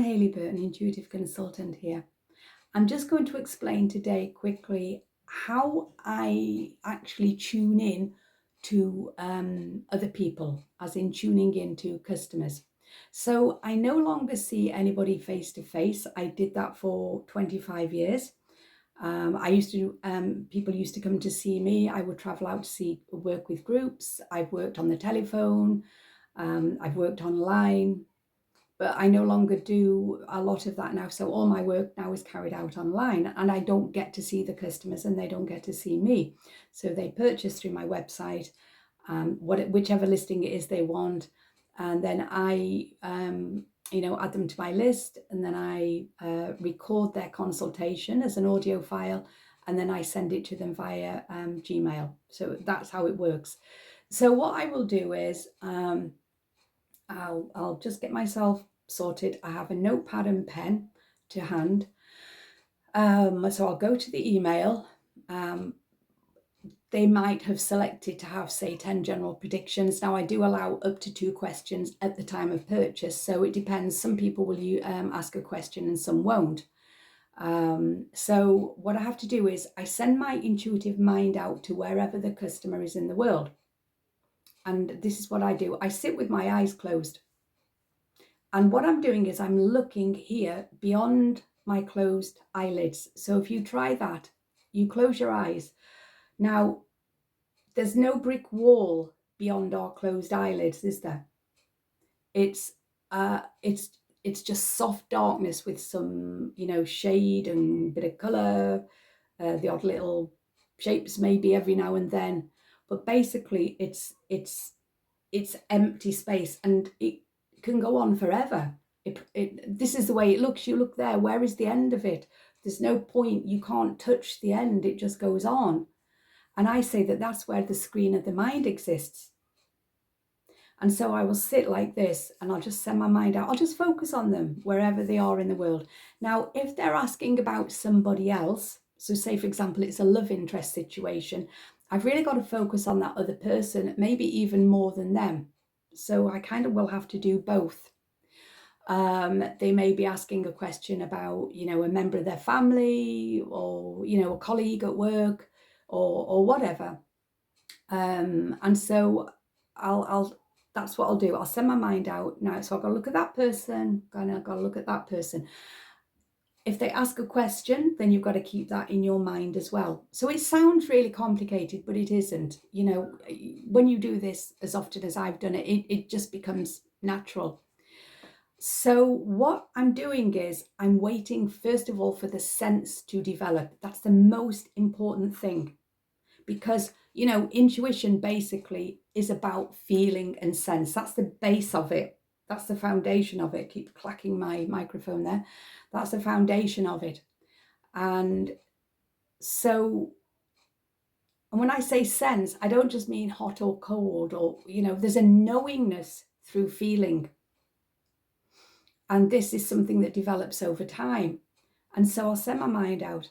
Hayley Burton, intuitive consultant here. I'm just going to explain today quickly how I actually tune in to other people, as in tuning into customers. So I no longer see anybody face to face. I did that for 25 years. People used to come to see me. I would travel out to work with groups. I've worked on the telephone. I've worked online, but I no longer do a lot of that now. So all my work now is carried out online, and I don't get to see the customers and they don't get to see me. So they purchase through my website, whichever listing it is they want. And then I, add them to my list, and then I record their consultation as an audio file, and then I send it to them via Gmail. So that's how it works. So what I will do is I'll just get myself sorted. I have a notepad and pen to hand. So I'll go to the email. They might have selected to have, say, 10 general predictions. Now, I do allow up to 2 questions at the time of purchase, so it depends. Some people will ask a question and some won't. So what I have to do is I send my intuitive mind out to wherever the customer is in the world. And this is what I do. I sit with my eyes closed. And what I'm doing is I'm looking here beyond my closed eyelids. So if you try that, you close your eyes. Now, there's no brick wall beyond our closed eyelids, is there? It's just soft darkness with some, shade and bit of colour, the odd little shapes maybe every now and then. But basically, it's empty space, and it can go on forever. This is the way it looks. You look there. Where is the end of it? There's no point. You can't touch the end. It just goes on. And I say that that's where the screen of the mind exists. And so I will sit like this, and I'll just send my mind out. I'll just focus on them wherever they are in the world. Now, if they're asking about somebody else, so say, for example, it's a love interest situation, I've really got to focus on that other person, maybe even more than them. So I kind of will have to do both. They may be asking a question about, a member of their family, or, a colleague at work, or whatever. And so that's what I'll do. I'll send my mind out now. So I've got to look at that person, and I've got to look at that person. If they ask a question, then you've got to keep that in your mind as well. So it sounds really complicated, but it isn't. When you do this as often as I've done it, it just becomes natural. So what I'm doing is I'm waiting, first of all, for the sense to develop. That's the most important thing, because, intuition basically is about feeling and sense. That's the base of it. That's the foundation of it. Keep clacking my microphone there. That's the foundation of it. And so, and when I say sense, I don't just mean hot or cold, or, there's a knowingness through feeling. And this is something that develops over time. And so I'll send my mind out.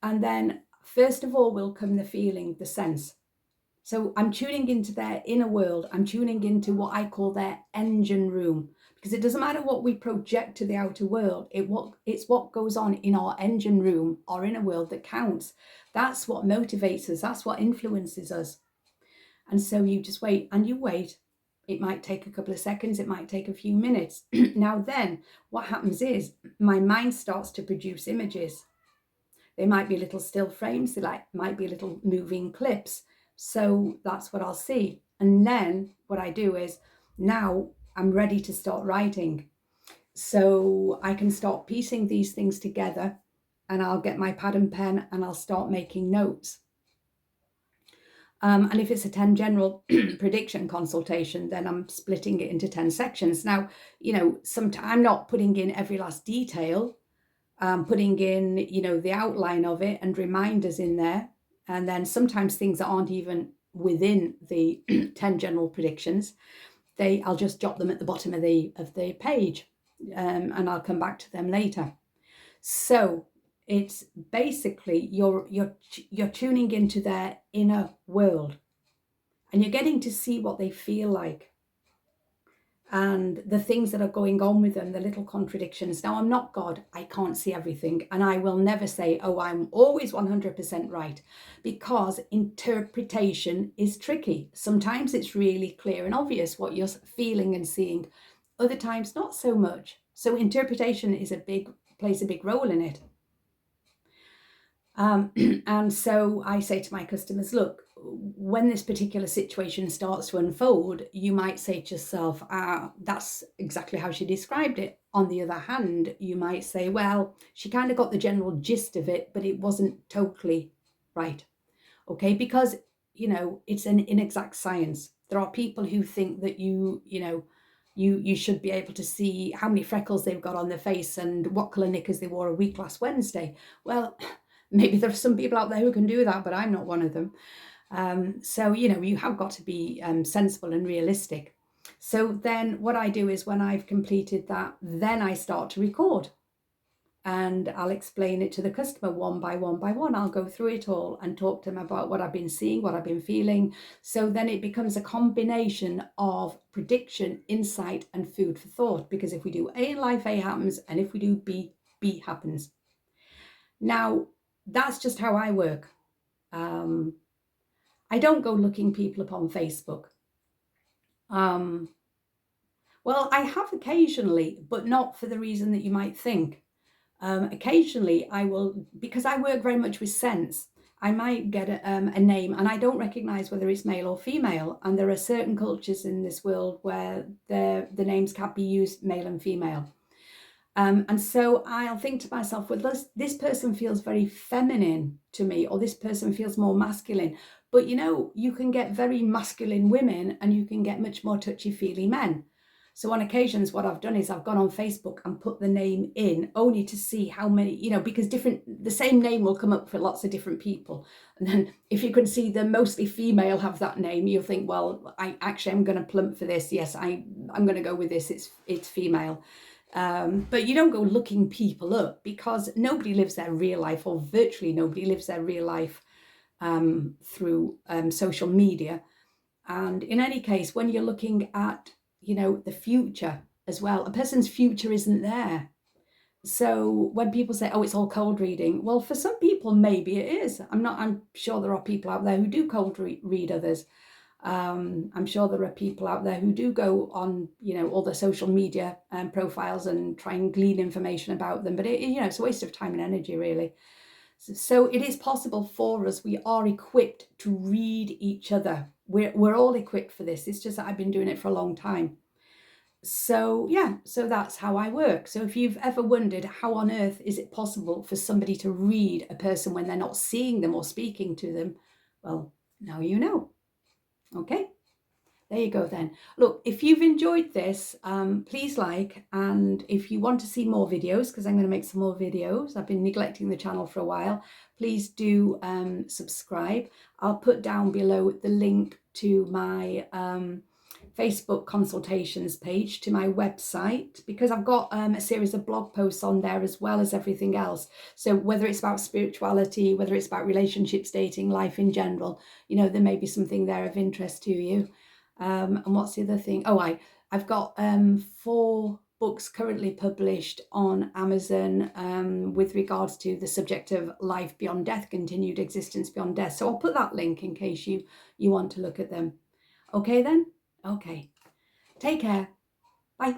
And then, first of all, will come the feeling, the sense. So I'm tuning into their inner world. I'm tuning into what I call their engine room, because it doesn't matter what we project to the outer world. It's what goes on in our engine room, our inner world, that counts. That's what motivates us. That's what influences us. And so you just wait, and you wait. It might take a couple of seconds. It might take a few minutes. Now then, what happens is my mind starts to produce images. They might be little still frames. They might be little moving clips. So that's what I'll see. And then what I do is, now I'm ready to start writing. So I can start piecing these things together, and I'll get my pad and pen and I'll start making notes. And if it's a 10 general prediction consultation, then I'm splitting it into 10 sections. Now, I'm not putting in every last detail. Putting in, the outline of it and reminders in there. And then sometimes things that aren't even within the 10 general predictions, I'll just jot them at the bottom of the page, and I'll come back to them later. So it's basically you're tuning into their inner world, and you're getting to see what they feel like. and the things that are going on with them, the little contradictions. Now, I'm not God. I can't see everything. And I will never say, oh, I'm always 100% right, because interpretation is tricky. Sometimes it's really clear and obvious what you're feeling and seeing. Other times, not so much. So interpretation plays a big role in it. And so I say to my customers, look, when this particular situation starts to unfold, you might say to yourself, that's exactly how she described it. On the other hand, you might say, well, she kind of got the general gist of it, but it wasn't totally right. Okay, because, it's an inexact science. There are people who think that you should be able to see how many freckles they've got on their face and what colour knickers they wore a week last Wednesday. Well, maybe there are some people out there who can do that, but I'm not one of them. So, you have got to be sensible and realistic. So then what I do is, when I've completed that, then I start to record. And I'll explain it to the customer one by one by one. I'll go through it all and talk to them about what I've been seeing, what I've been feeling. So then it becomes a combination of prediction, insight, and food for thought. Because if we do A in life, A happens. And if we do B, B happens. Now, that's just how I work. I don't go looking people up on Facebook. Well, I have occasionally, but not for the reason that you might think. Occasionally I will, because I work very much with sense, I might get a name and I don't recognize whether it's male or female. And there are certain cultures in this world where the names can't be used male and female. And so I'll think to myself, well, this person feels very feminine to me, or this person feels more masculine. But you can get very masculine women and you can get much more touchy-feely men. So on occasions, what I've done is I've gone on Facebook and put the name in, only to see how many, because the same name will come up for lots of different people. And then if you can see the mostly female have that name, you'll think, well, I'm going to plump for this. Yes, I'm going to go with this. It's female. But you don't go looking people up, because nobody lives their real life, or virtually nobody lives their real life through social media. And in any case, when you're looking at the future as well, a person's future isn't there. So when people say, oh, it's all cold reading, well, for some people maybe it is. I'm sure there are people out there who do cold read others. I'm sure there are people out there who do go on all the social media profiles and try and glean information about them, but it's a waste of time and energy, really. So it is possible for us. We are equipped to read each other. We're all equipped for this. It's just that I've been doing it for a long time. So so that's how I work. So if you've ever wondered how on earth is it possible for somebody to read a person when they're not seeing them or speaking to them, well, now you know. Okay, there you go then. Look, if you've enjoyed this, please like, and if you want to see more videos, because I'm going to make some more videos, I've been neglecting the channel for a while, please do subscribe. I'll put down below the link to my Facebook consultations page, to my website, because I've got a series of blog posts on there as well as everything else. So whether it's about spirituality, whether it's about relationships, dating, life in general, there may be something there of interest to you. And what's the other thing? Oh, I've got 4 books currently published on Amazon with regards to the subject of life beyond death, continued existence beyond death. So I'll put that link in case you want to look at them. Okay then? Okay. Take care. Bye.